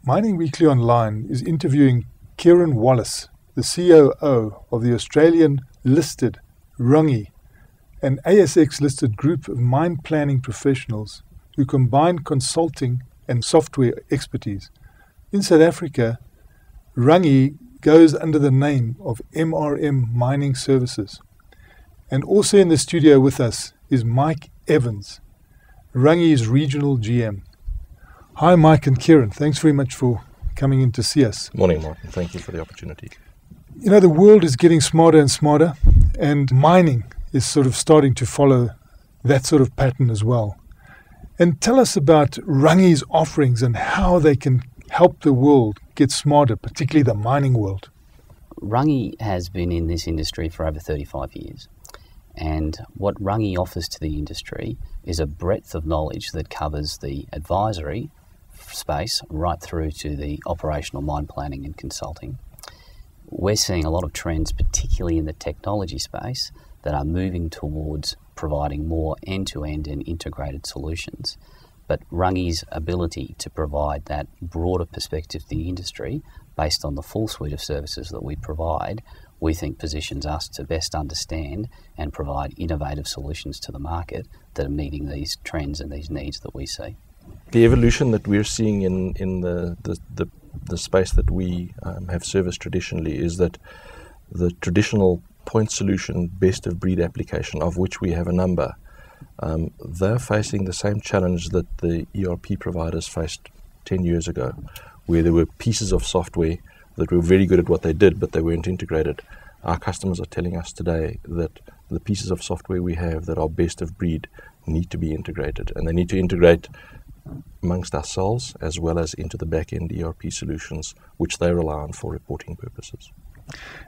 Mining Weekly Online is interviewing Kieran Wallis, the COO of the Australian-listed Runge, an ASX-listed group of mine planning professionals who combine consulting and software expertise. In South Africa, Runge goes under the name of MRM Mining Services. And also in the studio with us is Mike Evans, Runge's regional GM. Hi, Mike and Kieran. Thanks very much for coming in to see us. Morning, Martin. Thank you for the opportunity. You know, the world is getting smarter and smarter, and mining is sort of starting to follow that sort of pattern as well. And tell us about Runge's offerings and how they can help the world get smarter, particularly the mining world. Runge has been in this industry for over 35 years. And what Runge offers to the industry is a breadth of knowledge that covers the advisory space right through to the operational mine planning and consulting. We're seeing a lot of trends, particularly in the technology space, that are moving towards providing more end-to-end and integrated solutions. But Runge's ability to provide that broader perspective to the industry based on the full suite of services that we provide, we think positions us to best understand and provide innovative solutions to the market that are meeting these trends and these needs that we see. The evolution that we're seeing in the space that we have serviced traditionally is that the traditional point solution best of breed application, of which we have a number, they're facing the same challenge that the ERP providers faced 10 years ago, where there were pieces of software that were very good at what they did, but they weren't integrated. Our customers are telling us today that the pieces of software we have that are best of breed need to be integrated, and they need to integrate amongst ourselves as well as into the back-end ERP solutions, which they rely on for reporting purposes.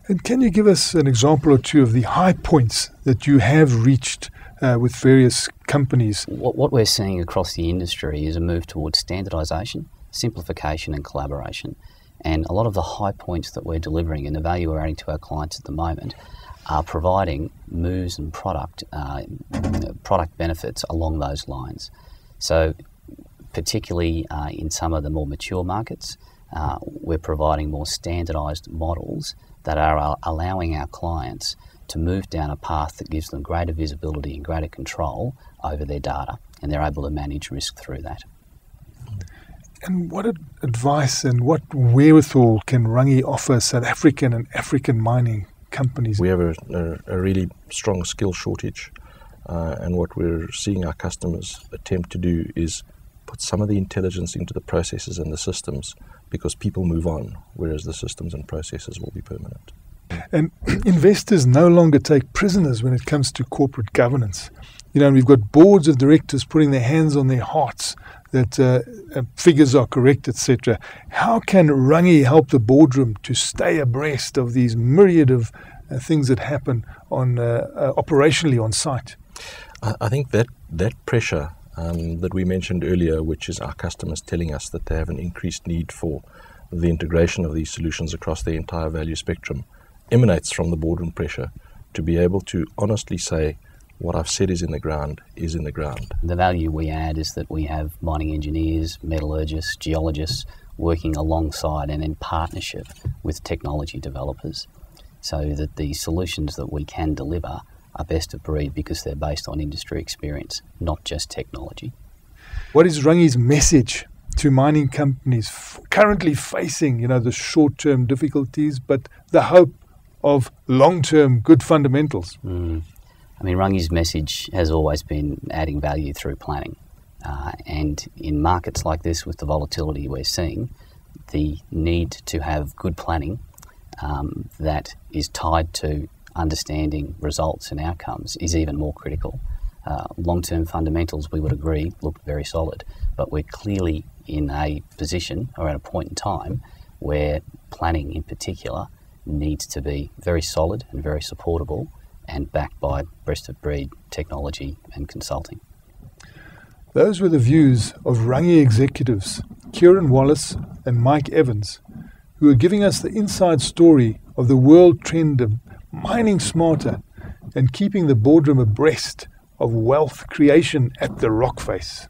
And can you give us an example or two of the high points that you have reached with various companies? What we're seeing across the industry is a move towards standardisation, simplification and collaboration. And a lot of the high points that we're delivering and the value we're adding to our clients at the moment are providing moves and product benefits along those lines. So particularly in some of the more mature markets, we're providing more standardised models that are allowing our clients to move down a path that gives them greater visibility and greater control over their data, and they're able to manage risk through that. And what advice and what wherewithal can Runge offer South African and African mining companies? We have a really strong skill shortage, and what we're seeing our customers attempt to do is put some of the intelligence into the processes and the systems, because people move on, whereas the systems and processes will be permanent. And investors no longer take prisoners when it comes to corporate governance. You know, and we've got boards of directors putting their hands on their hearts that figures are correct, etc. How can Runge help the boardroom to stay abreast of these myriad of things that happen on operationally on site? I think that pressure that we mentioned earlier, which is our customers telling us that they have an increased need for the integration of these solutions across the entire value spectrum, emanates from the boardroom pressure to be able to honestly say, what I've said is in the ground is in the ground. The value we add is that we have mining engineers, metallurgists, geologists working alongside and in partnership with technology developers, so that the solutions that we can deliver are best of breed because they're based on industry experience, not just technology. What is Runge's message to mining companies currently facing, you know, the short-term difficulties, but the hope of long-term good fundamentals? I mean, Runge's message has always been adding value through planning. And in markets like this, with the volatility we're seeing, the need to have good planning that is tied to understanding results and outcomes is even more critical. Long-term fundamentals, we would agree, look very solid, but we're clearly in a position or at a point in time where planning in particular needs to be very solid and very supportable and backed by best-of-breed technology and consulting. Those were the views of Runge executives, Kieran Wallis and Mike Evans, who are giving us the inside story of the world trend of mining smarter and keeping the boardroom abreast of wealth creation at the rockface.